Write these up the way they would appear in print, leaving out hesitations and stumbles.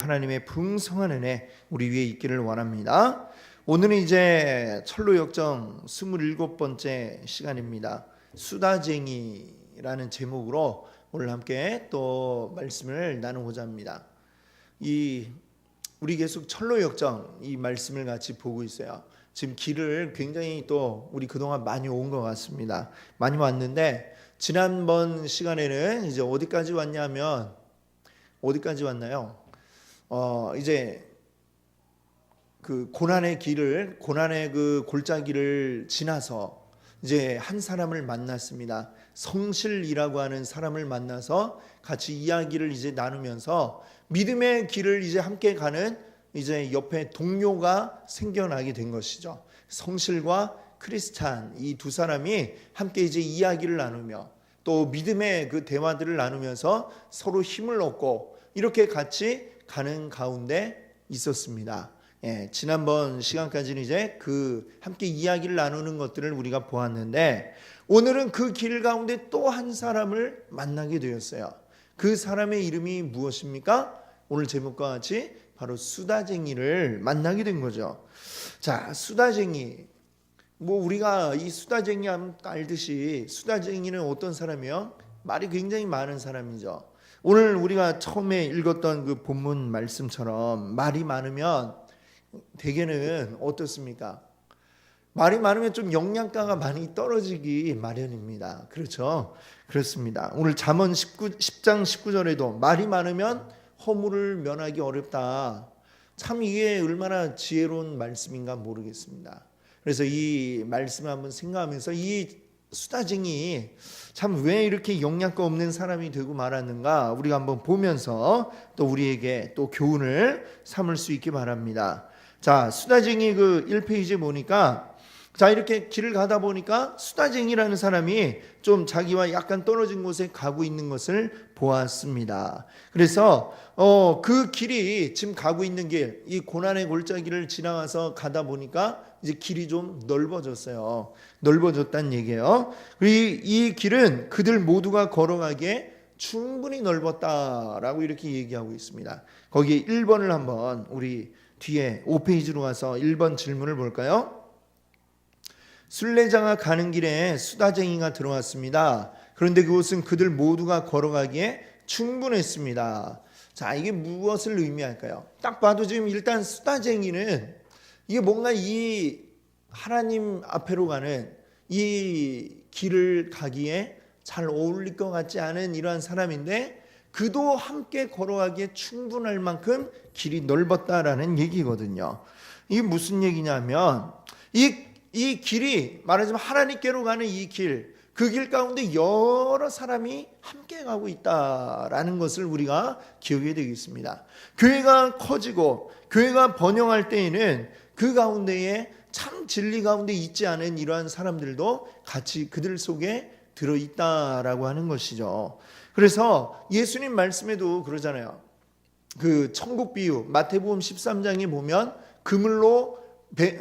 하나님의 풍성한 은혜 우리 위에 있기를 원합니다. 오늘은 이제 철로역정 27번째 시간입니다. 수다쟁이라는 제목으로 오늘 함께 또 말씀을 나누고자 합니다. 우리 계속 철로역정 이 말씀을 같이 보고 있어요. 지금 길을 굉장히 또 우리 그동안 많이 온 것 같습니다. 많이 왔는데 지난번 시간에는 이제 어디까지 왔냐면 어디까지 왔나요? 이제 그 고난의 그 골짜기를 지나서 이제 한 사람을 만났습니다. 성실이라고 하는 사람을 만나서 같이 이야기를 이제 나누면서 믿음의 길을 이제 함께 가는 이제 옆에 동료가 생겨나게 된 것이죠. 성실과 크리스찬 이 두 사람이 함께 이제 이야기를 나누며 또 믿음의 그 대화들을 나누면서 서로 힘을 얻고 이렇게 같이 가는 가운데 있었습니다. 지난번 시간까지는 이제 그 함께 이야기를 나누는 것들을 우리가 보았는데 오늘은 그 길 가운데 또 한 사람을 만나게 되었어요. 그 사람의 이름이 무엇입니까? 오늘 제목과 같이 바로 수다쟁이를 만나게 된 거죠. 자, 수다쟁이. 우리가 이 수다쟁이 하면 알듯이 수다쟁이는 어떤 사람이요? 말이 굉장히 많은 사람이죠. 오늘 우리가 처음에 읽었던 그 본문 말씀처럼 말이 많으면 대개는 어떻습니까? 말이 많으면 좀 영양가가 많이 떨어지기 마련입니다. 그렇죠? 그렇습니다. 오늘 잠언 10장 19절에도 말이 많으면 허물을 면하기 어렵다. 참 이게 얼마나 지혜로운 말씀인가 모르겠습니다. 그래서 이 말씀을 한번 생각하면서 이 수다쟁이 참 왜 이렇게 영양가 없는 사람이 되고 말았는가 우리가 한번 보면서 또 우리에게 또 교훈을 삼을 수 있기 바랍니다. 자, 수다쟁이 그 1페이지에 보니까 자 이렇게 길을 가다 보니까 수다쟁이라는 사람이 좀 자기와 약간 떨어진 곳에 가고 있는 것을 보았습니다. 그래서 그 길이 지금 가고 있는 길, 이 고난의 골짜기를 지나가서 가다 보니까 이제 길이 좀 넓어졌어요. 넓어졌다는 얘기예요. 이 길은 그들 모두가 걸어가기에 충분히 넓었다라고 이렇게 얘기하고 있습니다. 거기 1번을 한번 우리 뒤에 5페이지로 가서 1번 질문을 볼까요? 순례자가 가는 길에 수다쟁이가 들어왔습니다. 그런데 그곳은 그들 모두가 걸어가기에 충분했습니다. 자, 이게 무엇을 의미할까요? 딱 봐도 지금 일단 수다쟁이는 이게 뭔가 이 하나님 앞으로 가는 이 길을 가기에 잘 어울릴 것 같지 않은 이러한 사람인데 그도 함께 걸어가기에 충분할 만큼 길이 넓었다라는 얘기거든요. 이게 무슨 얘기냐면 이 길이 말하자면 하나님께로 가는 이 길, 그 길 가운데 여러 사람이 함께 가고 있다라는 것을 우리가 기억해야 되겠습니다. 교회가 커지고 교회가 번영할 때에는 그 가운데에 참 진리 가운데 있지 않은 이러한 사람들도 같이 그들 속에 들어있다라고 하는 것이죠. 그래서 예수님 말씀에도 그러잖아요. 그 천국 비유 마태복음 13장에 보면 그물로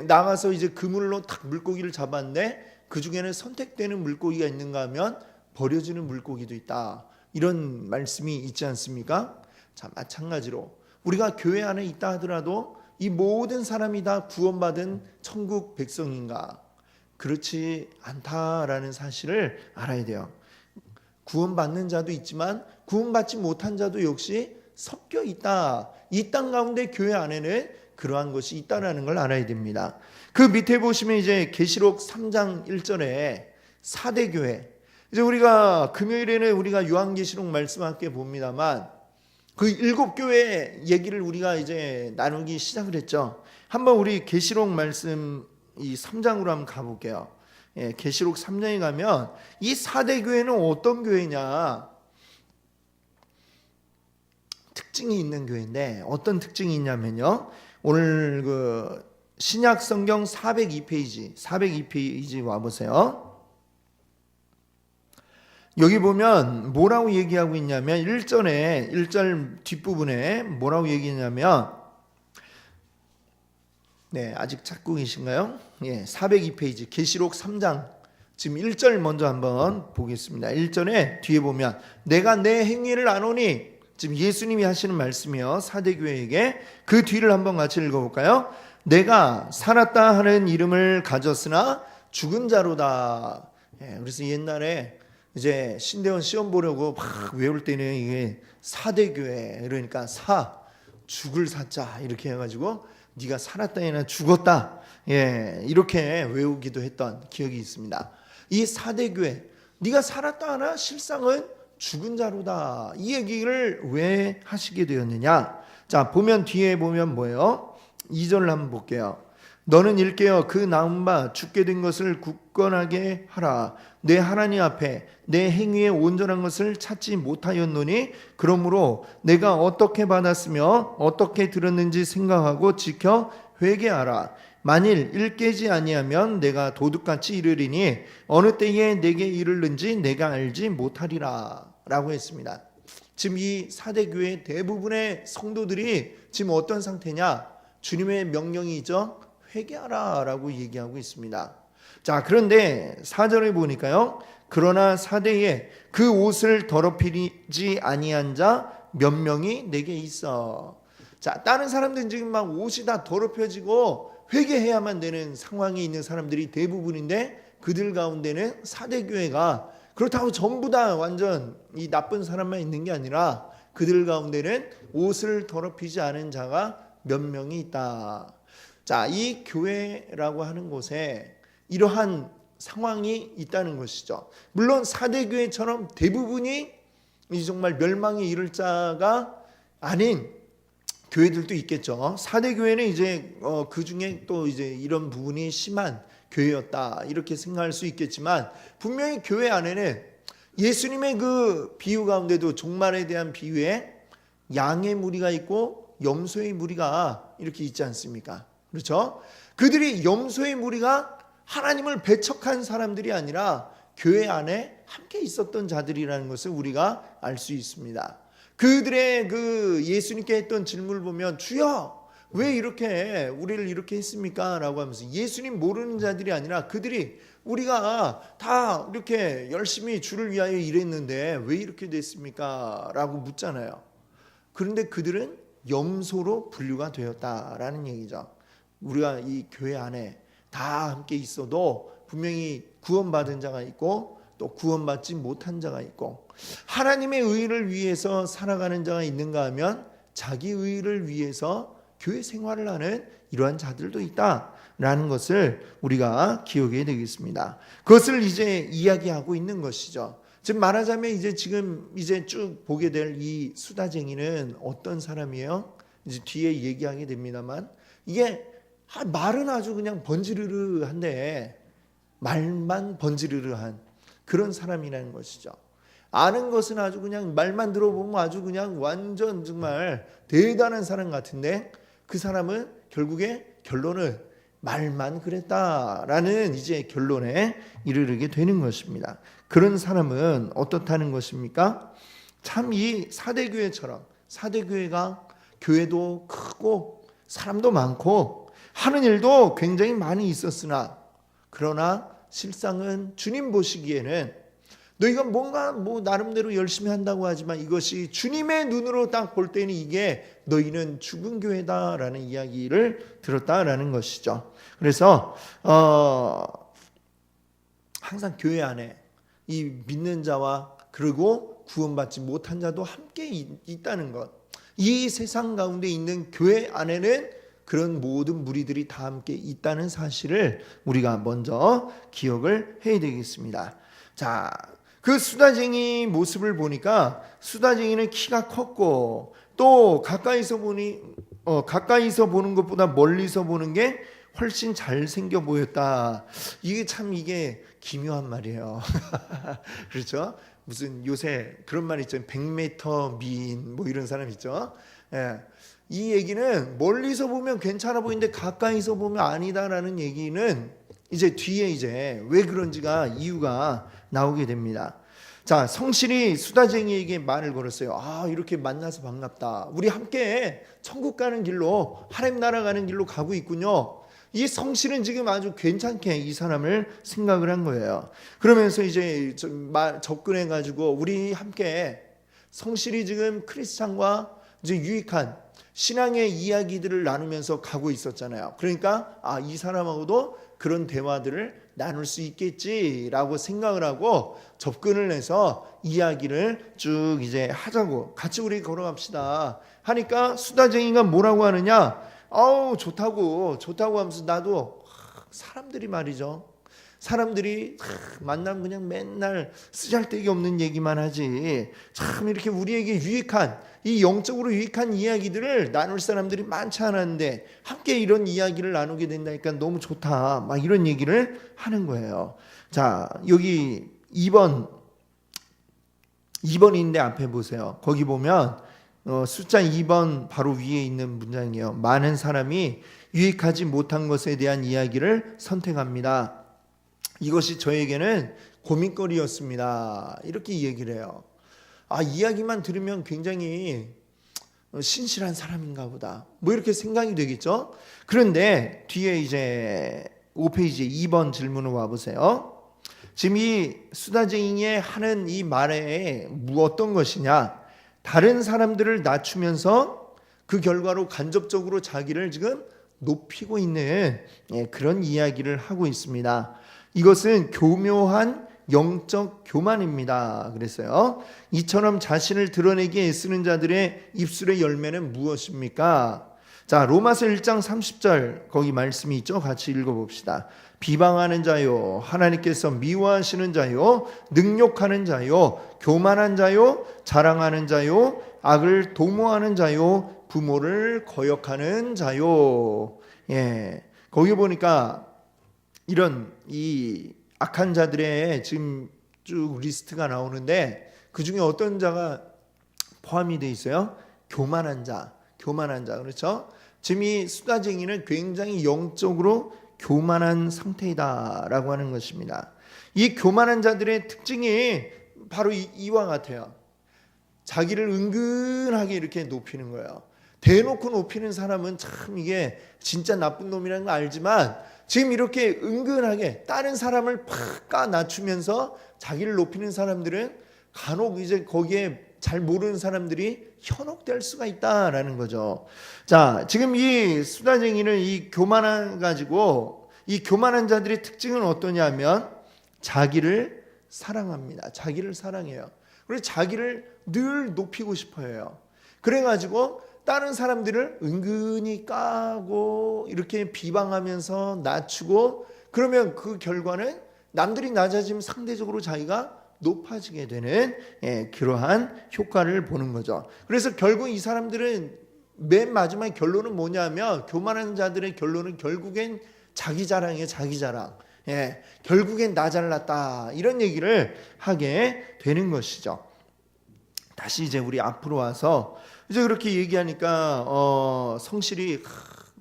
나가서 이제 그물로 딱 물고기를 잡았는데 그 중에는 선택되는 물고기가 있는가 하면 버려지는 물고기도 있다. 이런 말씀이 있지 않습니까? 자, 마찬가지로 우리가 교회 안에 있다 하더라도 이 모든 사람이 다 구원받은 천국 백성인가? 그렇지 않다라는 사실을 알아야 돼요. 구원받는 자도 있지만 구원받지 못한 자도 역시 섞여 있다. 이 땅 가운데 교회 안에는 그러한 것이 있다라는 걸 알아야 됩니다. 그 밑에 보시면 이제 계시록 3장 1절에 4대 교회. 이제 우리가 금요일에는 우리가 요한계시록 말씀 함께 봅니다만 그 7교회 얘기를 우리가 이제 나누기 시작을 했죠. 한번 우리 계시록 말씀 이 3장으로 한번 가볼게요. 계시록 3장에 가면 이 4대 교회는 어떤 교회냐? 특징이 있는 교회인데 어떤 특징이 있냐면요. 오늘 그 신약 성경 402페이지 와보세요. 여기 보면 뭐라고 얘기하고 있냐면 1절 뒷부분에 뭐라고 얘기했냐면 아직 찾고 계신가요? 402페이지 계시록 3장 지금 1절 먼저 한번 보겠습니다. 1절에 뒤에 보면 내가 내 행위를 아노니 지금 예수님이 하시는 말씀이요. 사대교회에게 그 뒤를 한번 같이 읽어볼까요? 내가 살았다 하는 이름을 가졌으나 죽은 자로다. 그래서 옛날에 이제 신대원 시험 보려고 막 외울 때는 이게 사대교회, 그러니까 죽을 사자 이렇게 해가지고 네가 살았다 해나 죽었다, 이렇게 외우기도 했던 기억이 있습니다. 이 사대교회, 네가 살았다 하나 실상은 죽은 자로다. 이 얘기를 왜 하시게 되었느냐? 자, 보면 뒤에 보면 뭐예요? 2절을 한번 볼게요. 너는 일깨어 그 나온 바 죽게 된 것을 굳건하게 하라. 내 하나님 앞에 내 행위에 온전한 것을 찾지 못하였노니 그러므로 내가 어떻게 받았으며 어떻게 들었는지 생각하고 지켜 회개하라. 만일 일깨지 아니하면 내가 도둑같이 이르리니 어느 때에 내게 이르는지 내가 알지 못하리라 라고 했습니다. 지금 이 사대교회 대부분의 성도들이 지금 어떤 상태냐? 주님의 명령이죠. 회개하라 라고 얘기하고 있습니다. 자, 그런데 4절에 보니까요, 그러나 사대에 그 옷을 더럽히지 아니한 자 몇 명이 내게 있어. 자, 다른 사람들은 지금 막 옷이 다 더럽혀지고 회개해야만 되는 상황이 있는 사람들이 대부분인데, 그들 가운데는 사대교회가 그렇다고 전부 다 완전 이 나쁜 사람만 있는 게 아니라 그들 가운데는 옷을 더럽히지 않은 자가 몇 명이 있다. 자, 이 교회라고 하는 곳에 이러한 상황이 있다는 것이죠. 물론 사대교회처럼 대부분이 정말 멸망에 이를 자가 아닌 교회들도 있겠죠. 사대교회는 이제 그 중에 또 이제 이런 부분이 심한 교회였다 이렇게 생각할 수 있겠지만, 분명히 교회 안에는 예수님의 그 비유 가운데도 종말에 대한 비유에 양의 무리가 있고 염소의 무리가 이렇게 있지 않습니까? 그렇죠? 그들이 염소의 무리가 하나님을 배척한 사람들이 아니라 교회 안에 함께 있었던 자들이라는 것을 우리가 알 수 있습니다. 그들의 그 예수님께 했던 질문을 보면, 주여 왜 이렇게 우리를 이렇게 했습니까? 라고 하면서 예수님 모르는 자들이 아니라 그들이 우리가 다 이렇게 열심히 주를 위하여 일했는데 왜 이렇게 됐습니까? 라고 묻잖아요. 그런데 그들은 염소로 분류가 되었다라는 얘기죠. 우리가 이 교회 안에 다 함께 있어도 분명히 구원받은 자가 있고 또 구원받지 못한 자가 있고, 하나님의 의를 위해서 살아가는 자가 있는가 하면 자기 의를 위해서 교회 생활을 하는 이러한 자들도 있다라는 것을 우리가 기억해야 되겠습니다. 그것을 이제 이야기하고 있는 것이죠. 지금 말하자면 이제 쭉 보게 될 이 수다쟁이는 어떤 사람이에요? 이제 뒤에 얘기하게 됩니다만, 이게 말은 아주 그냥 번지르르한데 말만 번지르르한 그런 사람이라는 것이죠. 아는 것은 아주 그냥 말만 들어보면 아주 그냥 완전 정말 대단한 사람 같은데, 그 사람은 결국에 결론은 말만 그랬다라는 이제 결론에 이르게 되는 것입니다. 그런 사람은 어떻다는 것입니까? 참 이 사대교회처럼, 사대교회가 교회도 크고 사람도 많고 하는 일도 굉장히 많이 있었으나, 그러나 실상은 주님 보시기에는 너희가 뭔가 나름대로 열심히 한다고 하지만 이것이 주님의 눈으로 딱 볼 때는 이게 너희는 죽은 교회다라는 이야기를 들었다라는 것이죠. 그래서 항상 교회 안에 이 믿는 자와 그리고 구원받지 못한 자도 함께 있다는 것, 이 세상 가운데 있는 교회 안에는 그런 모든 무리들이 다 함께 있다는 사실을 우리가 먼저 기억을 해야 되겠습니다. 자, 그 수다쟁이 모습을 보니까 수다쟁이는 키가 컸고 또 가까이서 보는 것보다 멀리서 보는 게 훨씬 잘생겨 보였다. 이게 기묘한 말이에요. 그렇죠? 무슨 요새 그런 말 있죠. 100m 미인 이런 사람 있죠. 이 얘기는 멀리서 보면 괜찮아 보이는데 가까이서 보면 아니다라는 얘기는 이제 뒤에 이제 왜 그런지가 이유가 나오게 됩니다. 자, 성실이 수다쟁이에게 말을 걸었어요. 이렇게 만나서 반갑다. 우리 함께 천국 가는 길로, 하나님 나라 가는 길로 가고 있군요. 이 성실은 지금 아주 괜찮게 이 사람을 생각을 한 거예요. 그러면서 이제 접근해 가지고 우리 함께 성실히 지금 크리스찬과 이제 유익한 신앙의 이야기들을 나누면서 가고 있었잖아요. 그러니까 이 사람하고도 그런 대화들을 나눌 수 있겠지라고 생각을 하고 접근을 해서 이야기를 쭉 이제 하자고, 같이 우리 걸어갑시다 하니까 수다쟁이가 뭐라고 하느냐, 좋다고 하면서, 나도 사람들이 말이죠, 사람들이 만나면 그냥 맨날 쓰잘데기 없는 얘기만 하지, 참 이렇게 우리에게 유익한, 이 영적으로 유익한 이야기들을 나눌 사람들이 많지 않았는데 함께 이런 이야기를 나누게 된다니까 너무 좋다, 막 이런 얘기를 하는 거예요. 자, 여기 2번인데 앞에 보세요. 거기 보면 숫자 2번 바로 위에 있는 문장이에요. 많은 사람이 유익하지 못한 것에 대한 이야기를 선택합니다. 이것이 저에게는 고민거리였습니다. 이렇게 얘기를 해요. 이야기만 들으면 굉장히 신실한 사람인가 보다, 뭐 이렇게 생각이 되겠죠. 그런데 뒤에 이제 5페이지 2번 질문을 와보세요. 지금 이 수다쟁이의 하는 이 말에 어떤 것이냐, 다른 사람들을 낮추면서 그 결과로 간접적으로 자기를 지금 높이고 있는 그런 이야기를 하고 있습니다. 이것은 교묘한 영적 교만입니다. 그랬어요. 이처럼 자신을 드러내기에 애쓰는 자들의 입술의 열매는 무엇입니까? 자, 로마서 1장 30절 거기 말씀이 있죠. 같이 읽어봅시다. 비방하는 자요, 하나님께서 미워하시는 자요, 능욕하는 자요, 교만한 자요, 자랑하는 자요, 악을 도모하는 자요, 부모를 거역하는 자요. 거기 보니까 이런 이 악한 자들의 지금 쭉 리스트가 나오는데 그 중에 어떤 자가 포함이 돼 있어요? 교만한 자. 그렇죠? 지금 이 수다쟁이는 굉장히 영적으로 교만한 상태이다라고 하는 것입니다. 이 교만한 자들의 특징이 바로 이와 같아요. 자기를 은근하게 이렇게 높이는 거예요. 대놓고 높이는 사람은 참 이게 진짜 나쁜 놈이라는 걸 알지만, 지금 이렇게 은근하게 다른 사람을 팍 까 낮추면서 자기를 높이는 사람들은 간혹 이제 거기에 잘 모르는 사람들이 현혹될 수가 있다라는 거죠. 자, 지금 이 수다쟁이는 이 교만한 자들의 특징은 어떠냐면 자기를 사랑합니다. 자기를 사랑해요. 그래서 자기를 늘 높이고 싶어 해요. 그래가지고 다른 사람들을 은근히 까고 이렇게 비방하면서 낮추고, 그러면 그 결과는 남들이 낮아지면 상대적으로 자기가 높아지게 되는 그러한 효과를 보는 거죠. 그래서 결국 이 사람들은 맨 마지막 결론은 뭐냐면, 교만한 자들의 결론은 결국엔 자기 자랑이에요. 자기 자랑. 결국엔 나 잘났다, 이런 얘기를 하게 되는 것이죠. 다시 이제 우리 앞으로 와서 이제 그렇게 얘기하니까 성실히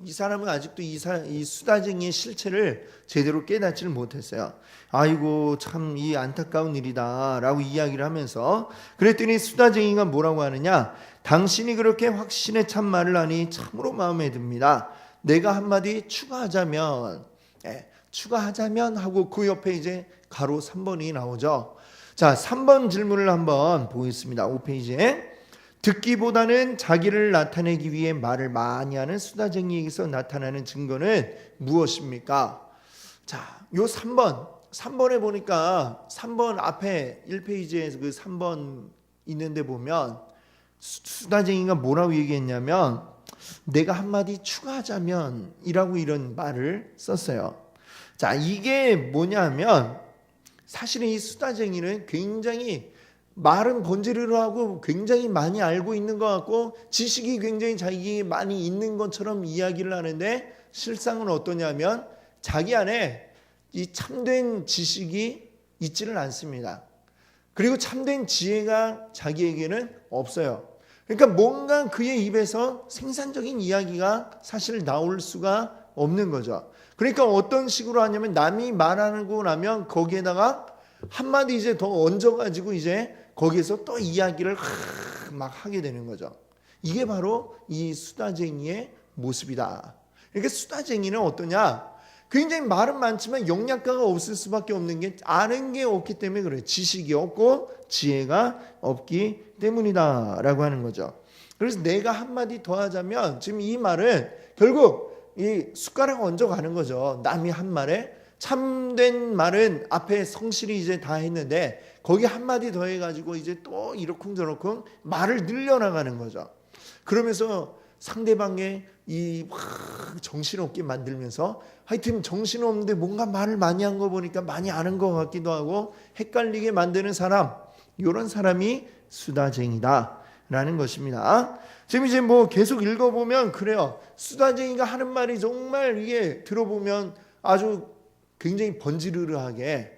이 사람은 아직도 이 수다쟁이의 실체를 제대로 깨닫지를 못했어요. 아이고 참 이 안타까운 일이다 라고 이야기를 하면서, 그랬더니 수다쟁이가 뭐라고 하느냐, 당신이 그렇게 확신에 찬 말을 하니 참으로 마음에 듭니다. 내가 한마디 추가하자면 하고 그 옆에 이제 가로 3번이 나오죠. 자, 3번 질문을 한번 보겠습니다. 5페이지에. 듣기보다는 자기를 나타내기 위해 말을 많이 하는 수다쟁이에게서 나타나는 증거는 무엇입니까? 자, 요 3번에 보니까 3번 앞에 1페이지에 그 3번 있는데 보면 수다쟁이가 뭐라고 얘기했냐면, 내가 한마디 추가하자면 이라고 이런 말을 썼어요. 자, 이게 뭐냐면 사실은 이 수다쟁이는 굉장히 말은 번지르르 하고 굉장히 많이 알고 있는 것 같고 지식이 굉장히 자기에 많이 있는 것처럼 이야기를 하는데, 실상은 어떠냐면 자기 안에 이 참된 지식이 있지를 않습니다. 그리고 참된 지혜가 자기에게는 없어요. 그러니까 뭔가 그의 입에서 생산적인 이야기가 사실 나올 수가 없는 거죠. 그러니까 어떤 식으로 하냐면, 남이 말하고 나면 거기에다가 한마디 이제 더 얹어가지고 이제 거기에서 또 이야기를 막 하게 되는 거죠. 이게 바로 이 수다쟁이의 모습이다. 그러니까 수다쟁이는 어떠냐? 굉장히 말은 많지만 영양가가 없을 수밖에 없는 게 아는 게 없기 때문에 그래요. 지식이 없고 지혜가 없기 때문이다 라고 하는 거죠. 그래서 내가 한마디 더 하자면 지금 이 말은 결국 이 숟가락 얹어 가는 거죠. 남이 한 말에 참된 말은 앞에 성실히 이제 다 했는데 거기 한마디 더 해가지고 이제 또 이러쿵저러쿵 말을 늘려나가는 거죠. 그러면서 상대방의 이 정신없게 만들면서 하여튼 정신없는데 뭔가 말을 많이 한 거 보니까 많이 아는 것 같기도 하고 헷갈리게 만드는 사람, 이런 사람이 수다쟁이다 라는 것입니다. 지금 이제 뭐 계속 읽어보면 그래요. 수다쟁이가 하는 말이 정말 이게 들어보면 아주 굉장히 번지르르하게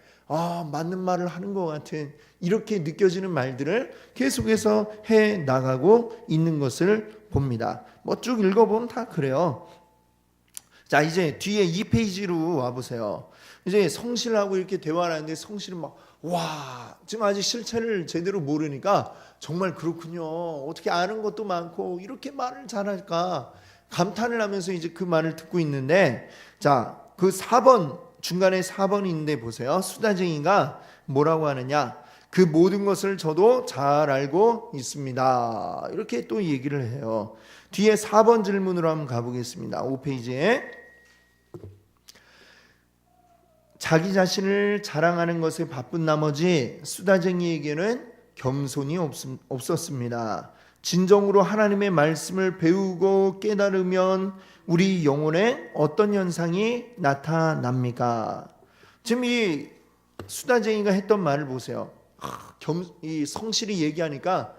맞는 말을 하는 것 같은 이렇게 느껴지는 말들을 계속해서 해 나가고 있는 것을 봅니다. 뭐 쭉 읽어보면 다 그래요. 자, 이제 뒤에 2페이지로 와보세요. 이제 성실하고 이렇게 대화를 하는데 성실은 지금 아직 실체를 제대로 모르니까 정말 그렇군요. 어떻게 아는 것도 많고 이렇게 말을 잘할까 감탄을 하면서 이제 그 말을 듣고 있는데, 자, 그 4번 중간에 4번이 있는데 보세요. 수다쟁이가 뭐라고 하느냐? 그 모든 것을 저도 잘 알고 있습니다. 이렇게 또 얘기를 해요. 뒤에 4번 질문으로 한번 가보겠습니다. 5페이지에 자기 자신을 자랑하는 것에 바쁜 나머지 수다쟁이에게는 겸손이 없었습니다. 진정으로 하나님의 말씀을 배우고 깨달으면 우리 영혼에 어떤 현상이 나타납니까? 지금 이 수다쟁이가 했던 말을 보세요. 이 성실히 얘기하니까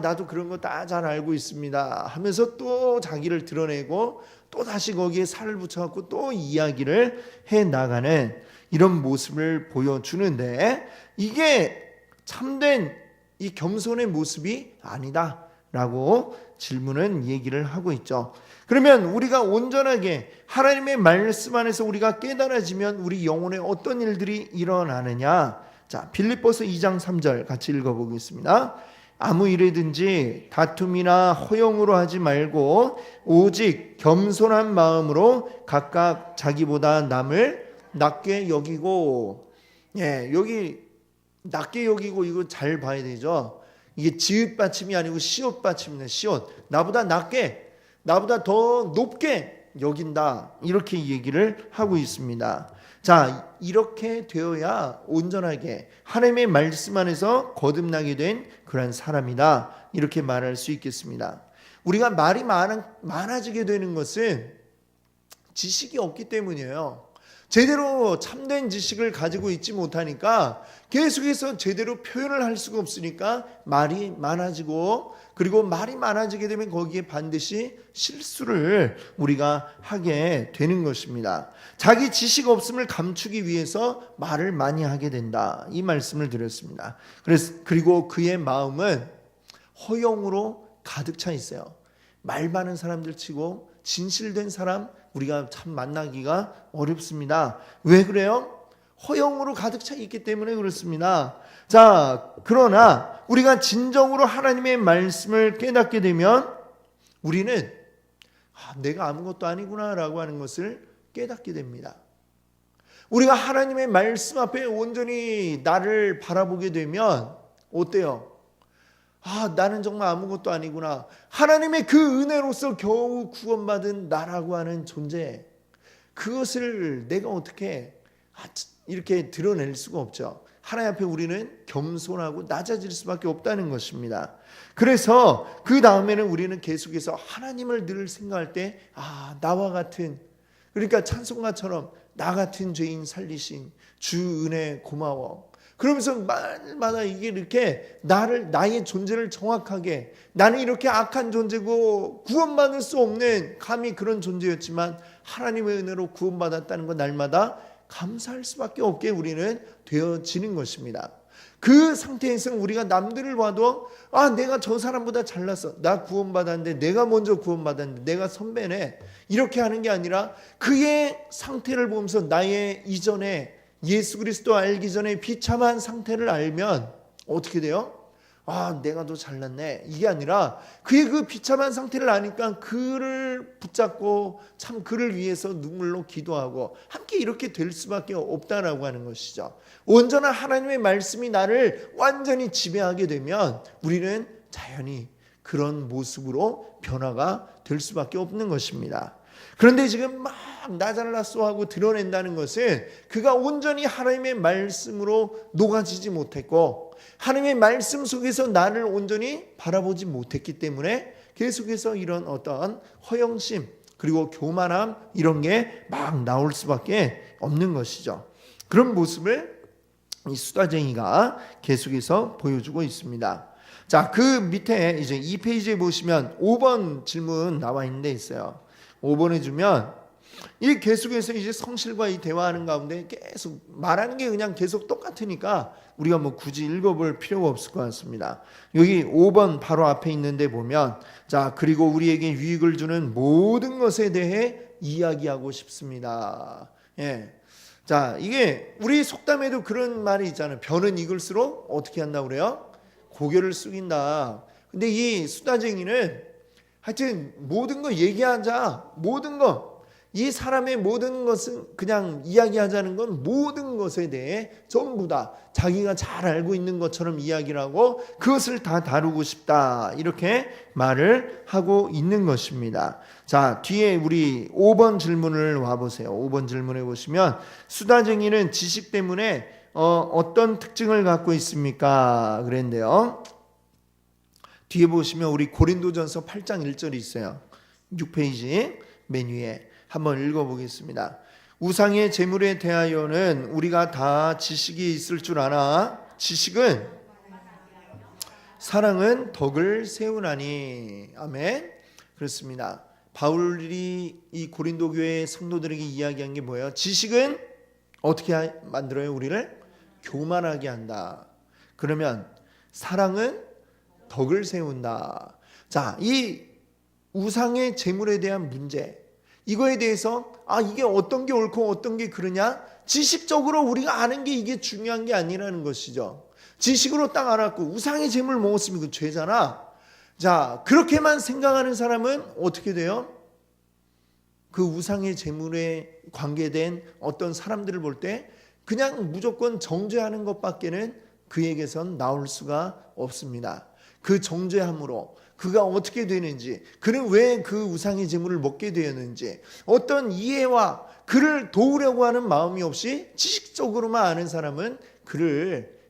나도 그런 거 다 잘 알고 있습니다 하면서 또 자기를 드러내고 또 다시 거기에 살을 붙여갖고 또 이야기를 해나가는 이런 모습을 보여주는데, 이게 참된 이 겸손의 모습이 아니다 라고 질문은 얘기를 하고 있죠. 그러면 우리가 온전하게 하나님의 말씀 안에서 우리가 깨달아지면 우리 영혼에 어떤 일들이 일어나느냐? 자, 빌립보서 2장 3절 같이 읽어보겠습니다. 아무 일이든지 다툼이나 허용으로 하지 말고 오직 겸손한 마음으로 각각 자기보다 남을 낮게 여기고, 여기 낮게 여기고 이거 잘 봐야 되죠. 이게 지읒 받침이 아니고 시옷 받침입니다. 시옷. 나보다 낮게, 나보다 더 높게 여긴다. 이렇게 얘기를 하고 있습니다. 자, 이렇게 되어야 온전하게 하나님의 말씀 안에서 거듭나게 된 그런 사람이다. 이렇게 말할 수 있겠습니다. 우리가 말이 많아지게 되는 것은 지식이 없기 때문이에요. 제대로 참된 지식을 가지고 있지 못하니까 계속해서 제대로 표현을 할 수가 없으니까 말이 많아지고, 그리고 말이 많아지게 되면 거기에 반드시 실수를 우리가 하게 되는 것입니다. 자기 지식 없음을 감추기 위해서 말을 많이 하게 된다. 이 말씀을 드렸습니다. 그리고 그의 마음은 허영으로 가득 차 있어요. 말 많은 사람들 치고 진실된 사람 우리가 참 만나기가 어렵습니다. 왜 그래요? 허영으로 가득 차 있기 때문에 그렇습니다. 자, 그러나 우리가 진정으로 하나님의 말씀을 깨닫게 되면 우리는 내가 아무것도 아니구나 라고 하는 것을 깨닫게 됩니다. 우리가 하나님의 말씀 앞에 온전히 나를 바라보게 되면 어때요? 나는 정말 아무것도 아니구나. 하나님의 그 은혜로서 겨우 구원받은 나라고 하는 존재, 그것을 내가 어떻게 이렇게 드러낼 수가 없죠. 하나님 앞에 우리는 겸손하고 낮아질 수밖에 없다는 것입니다. 그래서 그 다음에는 우리는 계속해서 하나님을 늘 생각할 때 나와 같은, 그러니까 찬송가처럼 나 같은 죄인 살리신 주 은혜 고마워. 그러면서 말마다 이게 이렇게 나의 존재를 정확하게, 나는 이렇게 악한 존재고 구원받을 수 없는 감히 그런 존재였지만 하나님의 은혜로 구원받았다는 것 날마다 감사할 수밖에 없게 우리는 되어지는 것입니다. 그 상태에서 우리가 남들을 봐도 내가 저 사람보다 잘났어, 나 구원받았는데, 내가 먼저 구원받았는데, 내가 선배네, 이렇게 하는 게 아니라 그의 상태를 보면서 나의 이전에 예수 그리스도 알기 전에 비참한 상태를 알면 어떻게 돼요? 내가 더 잘났네, 이게 아니라 그의 그 비참한 상태를 아니까 그를 붙잡고 참 그를 위해서 눈물로 기도하고 함께 이렇게 될 수밖에 없다라고 하는 것이죠. 온전한 하나님의 말씀이 나를 완전히 지배하게 되면 우리는 자연히 그런 모습으로 변화가 될 수밖에 없는 것입니다. 그런데 지금 막 나잘라쏘하고 드러낸다는 것은 그가 온전히 하나님의 말씀으로 녹아지지 못했고 하나님의 말씀 속에서 나를 온전히 바라보지 못했기 때문에 계속해서 이런 어떤 허영심 그리고 교만함 이런 게 막 나올 수밖에 없는 것이죠. 그런 모습을 이 수다쟁이가 계속해서 보여주고 있습니다. 자, 그 밑에 이제 2페이지에 보시면 5번 질문 나와 있는 데 있어요. 5번에 주면 이 계속해서 이제 성실과 이 대화하는 가운데 계속 말하는 게 그냥 계속 똑같으니까 우리가 뭐 굳이 읽어볼 필요가 없을 것 같습니다. 여기 5번 바로 앞에 있는데 보면 자, 그리고 우리에게 유익을 주는 모든 것에 대해 이야기하고 싶습니다. 예. 자, 이게 우리 속담에도 그런 말이 있잖아요. 변은 익을수록 어떻게 한다고 그래요? 고개를 숙인다. 근데 이 수다쟁이는 하여튼 모든 거 얘기하자. 모든 거. 이 사람의 모든 것은 그냥 이야기하자는 건 모든 것에 대해 전부 다 자기가 잘 알고 있는 것처럼 이야기를 하고 그것을 다 다루고 싶다. 이렇게 말을 하고 있는 것입니다. 자, 뒤에 우리 5번 질문을 와보세요. 5번 질문에 보시면 수다쟁이는 지식 때문에 어떤 특징을 갖고 있습니까? 그랬는데요. 뒤에 보시면 우리 고린도전서 8장 1절이 있어요. 6페이지 맨 위에 한번 읽어보겠습니다. 우상의 제물에 대하여는 우리가 다 지식이 있을 줄 아나 지식은 사랑은 덕을 세우나니. 아멘. 그렇습니다. 바울이 이 고린도 교회 성도들에게 이야기한 게 뭐예요? 지식은 어떻게 만들어요? 우리를 교만하게 한다. 그러면 사랑은 덕을 세운다. 자, 이 우상의 제물에 대한 문제, 이거에 대해서 이게 어떤 게 옳고 어떤 게 그러냐? 지식적으로 우리가 아는 게 이게 중요한 게 아니라는 것이죠. 지식으로 딱 알았고 우상의 제물 먹었으면 그 죄잖아. 자, 그렇게만 생각하는 사람은 어떻게 돼요? 그 우상의 제물에 관계된 어떤 사람들을 볼 때 그냥 무조건 정죄하는 것밖에는 그에게선 나올 수가 없습니다. 그 정죄함으로 그가 어떻게 되는지, 그는 왜 그 우상의 제물을 먹게 되었는지 어떤 이해와 그를 도우려고 하는 마음이 없이 지식적으로만 아는 사람은 그를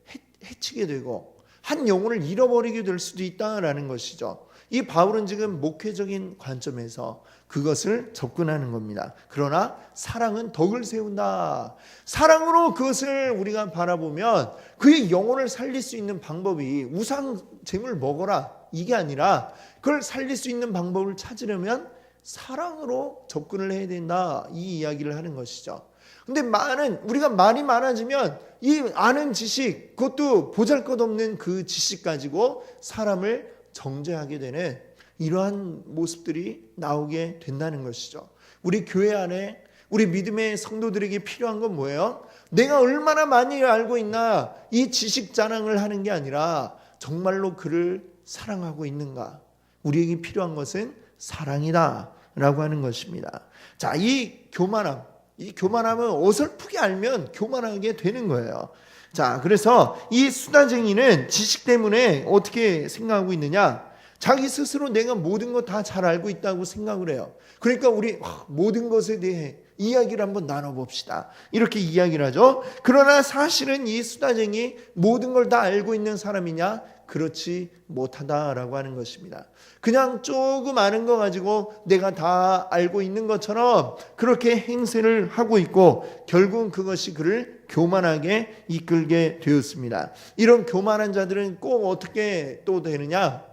해치게 되고 한 영혼을 잃어버리게 될 수도 있다라는 것이죠. 이 바울은 지금 목회적인 관점에서 그것을 접근하는 겁니다. 그러나 사랑은 덕을 세운다. 사랑으로 그것을 우리가 바라보면 그의 영혼을 살릴 수 있는 방법이 우상 제물 먹어라 이게 아니라 그걸 살릴 수 있는 방법을 찾으려면 사랑으로 접근을 해야 된다. 이 이야기를 하는 것이죠. 근데 우리가 말이 많아지면 이 아는 지식, 그것도 보잘것없는 그 지식 가지고 사람을 정죄하게 되는 이러한 모습들이 나오게 된다는 것이죠. 우리 교회 안에 우리 믿음의 성도들에게 필요한 건 뭐예요? 내가 얼마나 많이 알고 있나 이 지식 자랑을 하는 게 아니라 정말로 그를 사랑하고 있는가? 우리에게 필요한 것은 사랑이다 라고 하는 것입니다. 자, 이 교만함은 어설프게 알면 교만하게 되는 거예요. 자, 그래서 이 수다쟁이는 지식 때문에 어떻게 생각하고 있느냐? 자기 스스로 내가 모든 것 다 잘 알고 있다고 생각을 해요. 그러니까 우리 모든 것에 대해 이야기를 한번 나눠봅시다. 이렇게 이야기를 하죠. 그러나 사실은 이 수다쟁이 모든 걸 다 알고 있는 사람이냐? 그렇지 못하다라고 하는 것입니다. 그냥 조금 아는 거 가지고 내가 다 알고 있는 것처럼 그렇게 행세를 하고 있고 결국은 그것이 그를 교만하게 이끌게 되었습니다. 이런 교만한 자들은 꼭 어떻게 또 되느냐?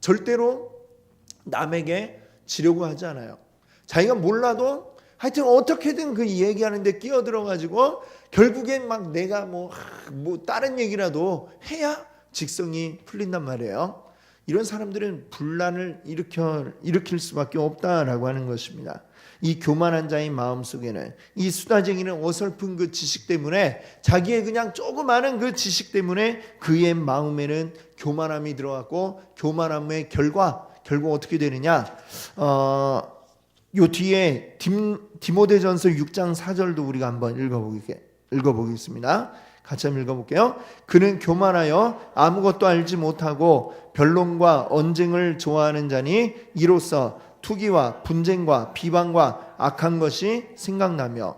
절대로 남에게 지려고 하지 않아요. 자기가 몰라도 하여튼 어떻게든 그 얘기하는데 끼어들어가지고 결국엔 막 내가 뭐 다른 얘기라도 해야 직성이 풀린단 말이에요. 이런 사람들은 분란을 일으킬 수밖에 없다라고 하는 것입니다. 이 교만한 자의 마음속에는, 이 수다쟁이는 어설픈 그 지식 때문에, 자기의 그냥 조그마한 그 지식 때문에 그의 마음에는 교만함이 들어갔고, 교만함의 결국 어떻게 되느냐, 요 뒤에 디모데전서 6장 4절도 우리가 한번 읽어보겠습니다. 같이 한번 읽어볼게요. 그는 교만하여 아무것도 알지 못하고 변론과 언쟁을 좋아하는 자니 이로써 투기와 분쟁과 비방과 악한 것이 생각나며.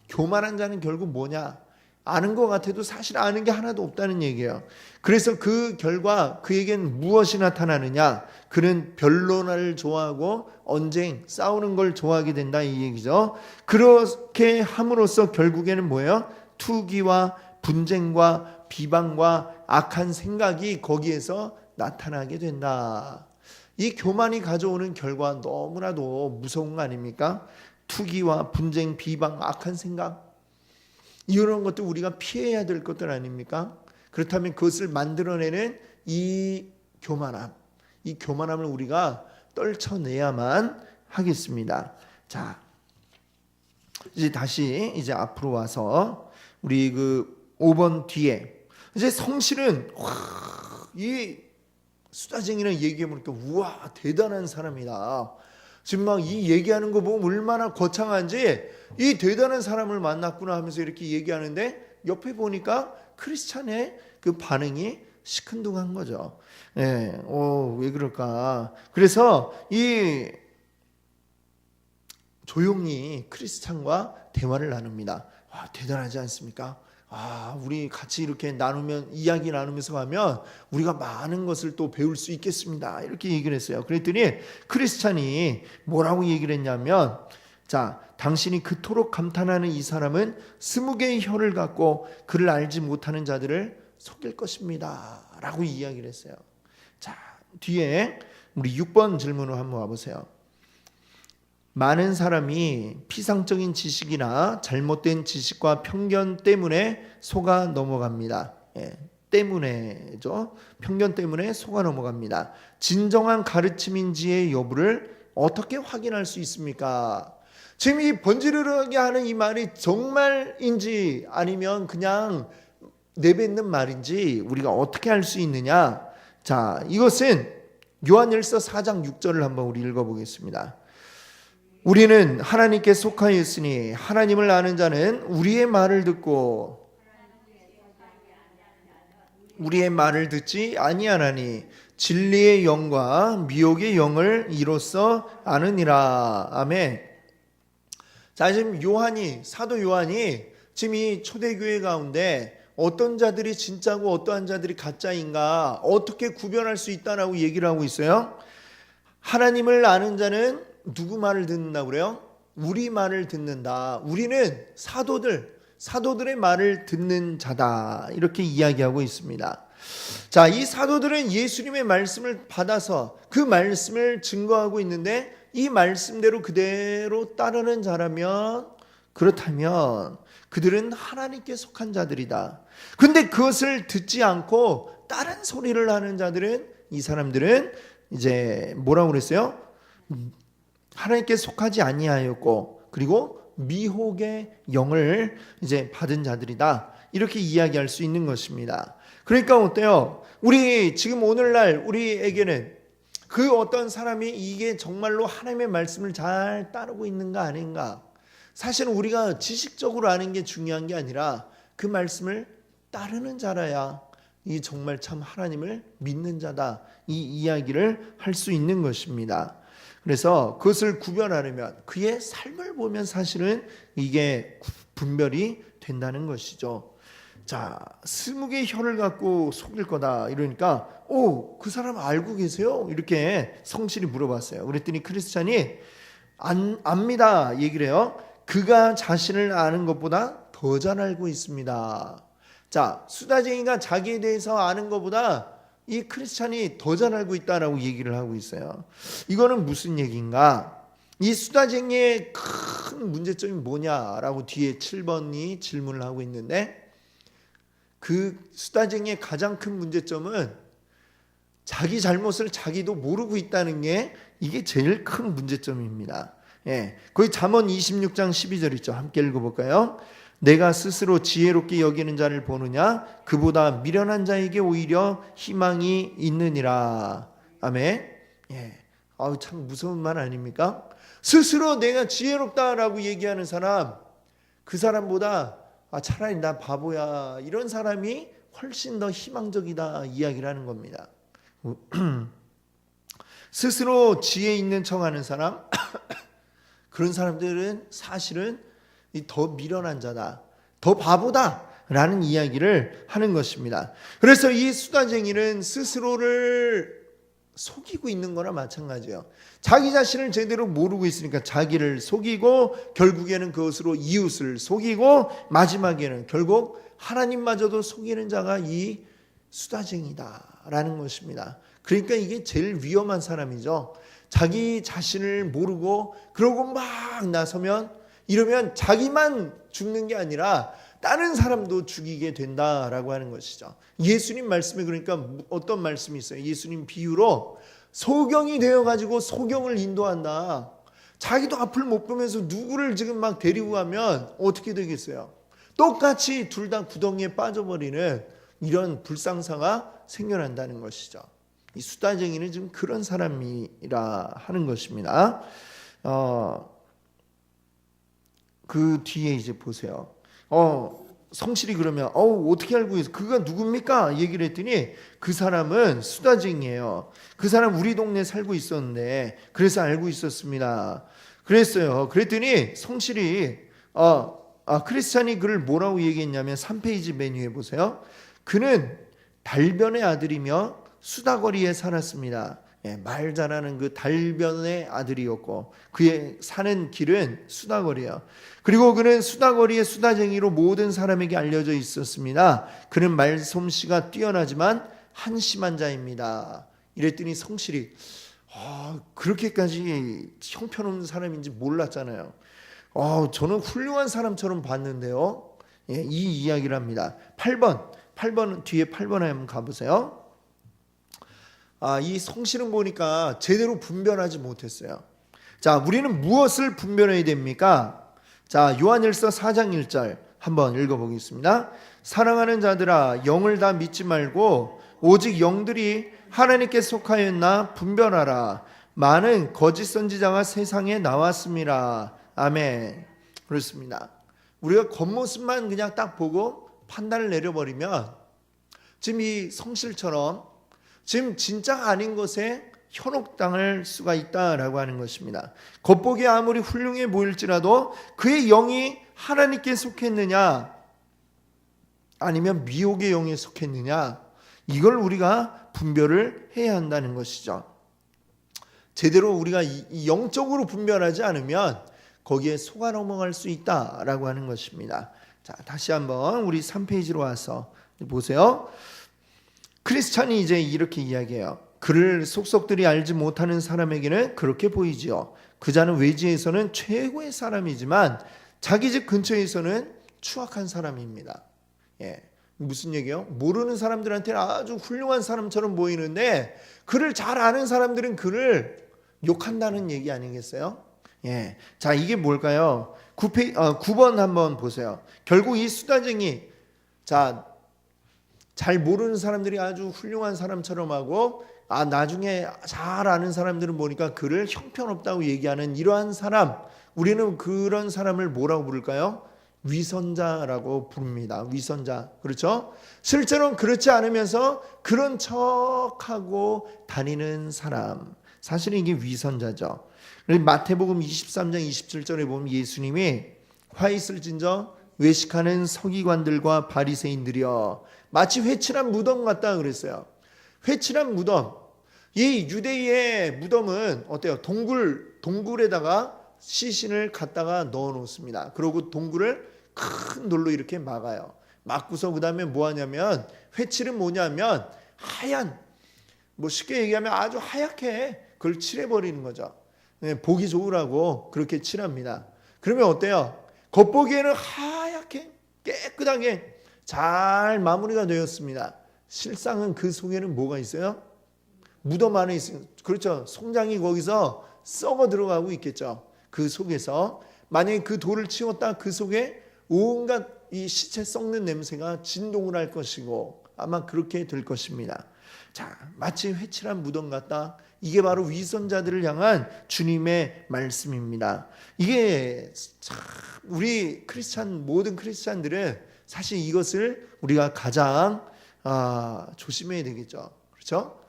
교만한 자는 결국 뭐냐? 아는 것 같아도 사실 아는 게 하나도 없다는 얘기예요. 그래서 그 결과 그에겐 무엇이 나타나느냐? 그는 변론을 좋아하고 언쟁, 싸우는 걸 좋아하게 된다, 이 얘기죠. 그렇게 함으로써 결국에는 뭐예요? 투기와 분쟁과 비방과 악한 생각이 거기에서 나타나게 된다. 이 교만이 가져오는 결과 너무나도 무서운 거 아닙니까? 투기와 분쟁, 비방, 악한 생각, 이런 것도 우리가 피해야 될 것들 아닙니까? 그렇다면 그것을 만들어내는 이 교만함을 우리가 떨쳐내야만 하겠습니다. 자, 이제 다시 앞으로 와서 우리 그 5번 뒤에 이제 성실은 이 수다쟁이는 얘기해보니까 우와 대단한 사람이다. 지금 막 이 얘기하는 거 보면 얼마나 거창한지, 이 대단한 사람을 만났구나 하면서 이렇게 얘기하는데 옆에 보니까 크리스찬의 그 반응이 시큰둥한 거죠. 네, 왜 그럴까? 그래서 이 조용히 크리스찬과 대화를 나눕니다. 대단하지 않습니까? 우리 같이 이렇게 이야기 나누면서 가면 우리가 많은 것을 또 배울 수 있겠습니다. 이렇게 얘기를 했어요. 그랬더니 크리스찬이 뭐라고 얘기를 했냐면, 자, 당신이 그토록 감탄하는 이 사람은 20개의 혀를 갖고 그를 알지 못하는 자들을 속일 것입니다. 라고 이야기를 했어요. 자, 뒤에 우리 6번 질문으로 한번 와보세요. 많은 사람이 피상적인 지식이나 잘못된 지식과 편견 때문에 속아 넘어갑니다. 때문에죠. 편견 때문에 속아 넘어갑니다. 진정한 가르침인지의 여부를 어떻게 확인할 수 있습니까? 지금 이 번지르르하게 하는 이 말이 정말인지 아니면 그냥 내뱉는 말인지 우리가 어떻게 알 수 있느냐? 자, 이것은 요한일서 4장 6절을 한번 우리 읽어보겠습니다. 우리는 하나님께 속하였으니 하나님을 아는 자는 우리의 말을 듣고 우리의 말을 듣지 아니하나니 진리의 영과 미혹의 영을 이로써 아느니라. 아멘. 자, 지금 사도 요한이 지금 이 초대교회 가운데 어떤 자들이 진짜고 어떠한 자들이 가짜인가 어떻게 구별할 수 있다라고 얘기를 하고 있어요. 하나님을 아는 자는 누구 말을 듣는다고 그래요? 우리 말을 듣는다. 우리는 사도들의 말을 듣는 자다. 이렇게 이야기하고 있습니다. 자, 이 사도들은 예수님의 말씀을 받아서 그 말씀을 증거하고 있는데 이 말씀대로 그대로 따르는 자라면, 그렇다면 그들은 하나님께 속한 자들이다. 근데 그것을 듣지 않고 다른 소리를 하는 자들은, 이 사람들은 이제 뭐라고 그랬어요? 하나님께 속하지 아니하였고 그리고 미혹의 영을 이제 받은 자들이다. 이렇게 이야기할 수 있는 것입니다. 그러니까 어때요? 우리 지금 오늘날 우리에게는 그 어떤 사람이 이게 정말로 하나님의 말씀을 잘 따르고 있는가 아닌가, 사실은 우리가 지식적으로 아는 게 중요한 게 아니라 그 말씀을 따르는 자라야 이 정말 참 하나님을 믿는 자다, 이 이야기를 할 수 있는 것입니다. 그래서 그것을 구별하려면 그의 삶을 보면 사실은 이게 분별이 된다는 것이죠. 자, 20개의 혀를 갖고 속일 거다 이러니까 그 사람 알고 계세요? 이렇게 성실히 물어봤어요. 그랬더니 크리스찬이 압니다 얘기를 해요. 그가 자신을 아는 것보다 더 잘 알고 있습니다. 자, 수다쟁이가 자기에 대해서 아는 것보다 이 크리스찬이 더 잘 알고 있다라고 얘기를 하고 있어요. 이거는 무슨 얘기인가? 이 수다쟁이의 큰 문제점이 뭐냐라고 뒤에 7번이 질문을 하고 있는데, 그 수다쟁이의 가장 큰 문제점은 자기 잘못을 자기도 모르고 있다는 게 이게 제일 큰 문제점입니다. 거기 잠언 26장 12절 있죠. 함께 읽어볼까요? 내가 스스로 지혜롭게 여기는 자를 보느냐? 그보다 미련한 자에게 오히려 희망이 있느니라. 아멘. 참 무서운 말 아닙니까? 스스로 내가 지혜롭다라고 얘기하는 사람, 그 사람보다 차라리 나 바보야, 이런 사람이 훨씬 더 희망적이다 이야기를 하는 겁니다. 스스로 지혜 있는 척하는 사람, 그런 사람들은 사실은 더 미련한 자다, 더 바보다라는 이야기를 하는 것입니다. 그래서 이 수다쟁이는 스스로를 속이고 있는 거나 마찬가지예요. 자기 자신을 제대로 모르고 있으니까 자기를 속이고 결국에는 그것으로 이웃을 속이고 마지막에는 결국 하나님마저도 속이는 자가 이 수다쟁이다라는 것입니다. 그러니까 이게 제일 위험한 사람이죠. 자기 자신을 모르고 그러고 막 나서면, 이러면 자기만 죽는 게 아니라 다른 사람도 죽이게 된다라고 하는 것이죠. 예수님 말씀에 그러니까 어떤 말씀이 있어요? 예수님 비유로 소경이 되어가지고 소경을 인도한다. 자기도 앞을 못 보면서 누구를 지금 막 데리고 가면 어떻게 되겠어요? 똑같이 둘 다 구덩이에 빠져버리는 이런 불상사가 생겨난다는 것이죠. 이 수다쟁이는 지금 그런 사람이라 하는 것입니다. 그 뒤에 이제 보세요. 성실이 그러면 어떻게 알고 있어? 그가 누굽니까? 얘기를 했더니 그 사람은 수다쟁이에요. 그 사람 우리 동네에 살고 있었는데 그래서 알고 있었습니다. 그랬어요. 그랬더니 성실이 크리스찬이 그를 뭐라고 얘기했냐면 3페이지 메뉴에 보세요. 그는 달변의 아들이며 수다거리에 살았습니다. 말 잘하는 그 달변의 아들이었고 그의 사는 길은 수다거리예요. 그리고 그는 수다거리의 수다쟁이로 모든 사람에게 알려져 있었습니다. 그는 말솜씨가 뛰어나지만 한심한 자입니다. 이랬더니 성실이 그렇게까지 형편없는 사람인지 몰랐잖아요. 저는 훌륭한 사람처럼 봤는데요. 이 이야기를 합니다. 8번 뒤에 8번에 한번 가보세요. 이 성실은 보니까 제대로 분별하지 못했어요. 자, 우리는 무엇을 분별해야 됩니까? 자, 요한일서 4장 1절 한번 읽어보겠습니다. 사랑하는 자들아, 영을 다 믿지 말고 오직 영들이 하나님께 속하였나 분별하라. 많은 거짓 선지자가 세상에 나왔습니다. 아멘. 그렇습니다. 우리가 겉모습만 그냥 딱 보고 판단을 내려버리면 지금 이 성실처럼 지금 진짜 아닌 것에 현혹당할 수가 있다라고 하는 것입니다. 겉보기에 아무리 훌륭해 보일지라도 그의 영이 하나님께 속했느냐 아니면 미혹의 영에 속했느냐, 이걸 우리가 분별을 해야 한다는 것이죠. 제대로 우리가 영적으로 분별하지 않으면 거기에 속아 넘어갈 수 있다라고 하는 것입니다. 자, 다시 한번 우리 3페이지로 와서 보세요. 크리스찬이 이제 이렇게 이야기해요. 그를 속속들이 알지 못하는 사람에게는 그렇게 보이지요. 그 자는 외지에서는 최고의 사람이지만 자기 집 근처에서는 추악한 사람입니다. 무슨 얘기예요? 모르는 사람들한테는 아주 훌륭한 사람처럼 보이는데 그를 잘 아는 사람들은 그를 욕한다는 얘기 아니겠어요? 자, 이게 뭘까요? 9번 한번 보세요. 결국 이 수다쟁이, 자, 잘 모르는 사람들이 아주 훌륭한 사람처럼 하고 나중에 잘 아는 사람들은 보니까 그를 형편없다고 얘기하는 이러한 사람, 우리는 그런 사람을 뭐라고 부를까요? 위선자라고 부릅니다. 위선자. 그렇죠? 실제로는 그렇지 않으면서 그런 척하고 다니는 사람, 사실은 이게 위선자죠. 마태복음 23장 27절에 보면 예수님이 화 있을진저 외식하는 서기관들과 바리새인들이여 마치 회칠한 무덤 같다 그랬어요. 회칠한 무덤. 이 유대의 무덤은 어때요? 동굴에다가 시신을 갖다가 넣어 놓습니다. 그리고 동굴을 큰 돌로 이렇게 막아요. 막고서 그 다음에 뭐 하냐면, 회칠은 뭐냐면 하얀, 쉽게 얘기하면 아주 하얗게 그걸 칠해버리는 거죠. 보기 좋으라고 그렇게 칠합니다. 그러면 어때요? 겉보기에는 하얗게 깨끗하게 잘 마무리가 되었습니다. 실상은 그 속에는 뭐가 있어요? 무덤 안에 그렇죠. 송장이 거기서 썩어 들어가고 있겠죠. 그 속에서 만약에 그 돌을 치웠다 그 속에 온갖 이 시체 썩는 냄새가 진동을 할 것이고 아마 그렇게 될 것입니다. 자, 마치 회칠한 무덤 같다. 이게 바로 위선자들을 향한 주님의 말씀입니다. 이게 참 우리 모든 크리스찬들은 사실 이것을 우리가 가장 조심해야 되겠죠. 그렇죠?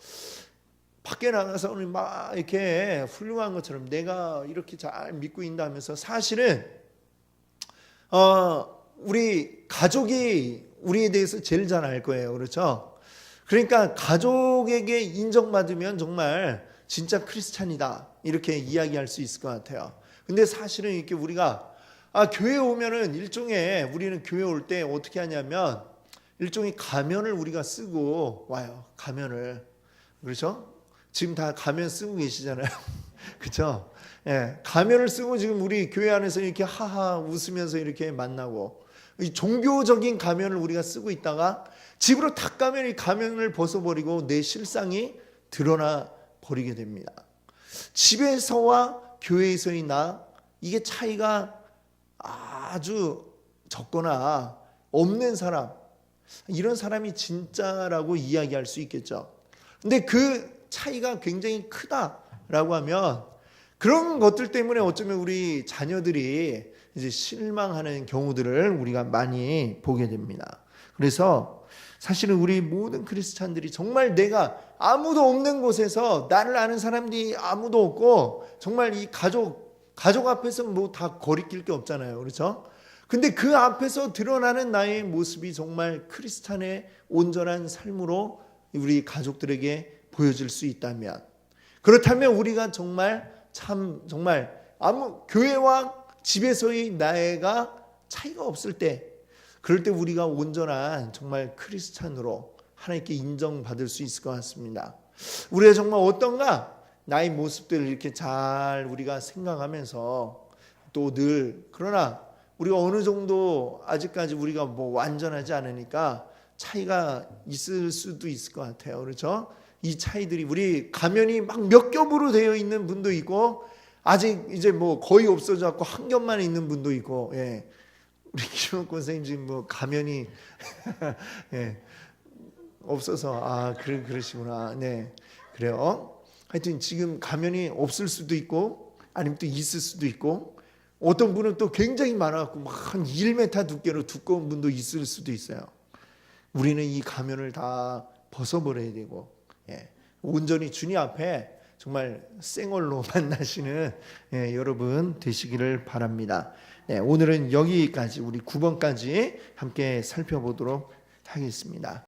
밖에 나가서 막 이렇게 훌륭한 것처럼 내가 이렇게 잘 믿고 있다면서 사실은 우리 가족이 우리에 대해서 제일 잘 알 거예요. 그렇죠? 그러니까 가족에게 인정받으면 정말 진짜 크리스찬이다 이렇게 이야기할 수 있을 것 같아요. 근데 사실은 이렇게 우리가 교회 오면은 일종의 우리는 교회 올 때 어떻게 하냐면 일종의 가면을 우리가 쓰고 와요. 가면을. 그렇죠? 지금 다 가면 쓰고 계시잖아요. 그렇죠? 예, 가면을 쓰고 지금 우리 교회 안에서 이렇게 하하 웃으면서 이렇게 만나고 이 종교적인 가면을 우리가 쓰고 있다가 집으로 탁 가면 이 가면을 벗어버리고 내 실상이 드러나 버리게 됩니다. 집에서와 교회에서의 나 이게 차이가 아주 적거나 없는 사람 이런 사람이 진짜라고 이야기할 수 있겠죠. 근데 그 차이가 굉장히 크다라고 하면 그런 것들 때문에 어쩌면 우리 자녀들이 이제 실망하는 경우들을 우리가 많이 보게 됩니다. 그래서 사실은 우리 모든 크리스찬들이 정말 내가 아무도 없는 곳에서 나를 아는 사람들이 아무도 없고 정말 이 가족 앞에서 뭐 다 거리낄 게 없잖아요. 그렇죠? 근데 그 앞에서 드러나는 나의 모습이 정말 크리스찬의 온전한 삶으로 우리 가족들에게 보여질 수 있다면 그렇다면 우리가 정말 교회와 집에서의 나이가 차이가 없을 때 그럴 때 우리가 온전한 정말 크리스찬으로 하나님께 인정받을 수 있을 것 같습니다. 우리가 정말 어떤가 나의 모습들을 이렇게 잘 우리가 생각하면서 또 늘 그러나 우리가 어느 정도 아직까지 우리가 뭐 완전하지 않으니까 차이가 있을 수도 있을 것 같아요. 그렇죠? 이 차이들이 우리 가면이 막 몇 겹으로 되어 있는 분도 있고 아직 이제 뭐 거의 없어져 갖고 한 겹만 있는 분도 있고 예. 우리 김원권 선생님 지금 뭐 가면이 예. 없어서 그러시구나. 네. 그래요. 하여튼 지금 가면이 없을 수도 있고 아니면 또 있을 수도 있고 어떤 분은 또 굉장히 많아갖고 막 한 1m 두께로 두꺼운 분도 있을 수도 있어요. 우리는 이 가면을 다 벗어버려야 되고 온전히 주님 앞에 정말 생얼로 만나시는 여러분 되시기를 바랍니다. 오늘은 여기까지 우리 9번까지 함께 살펴보도록 하겠습니다.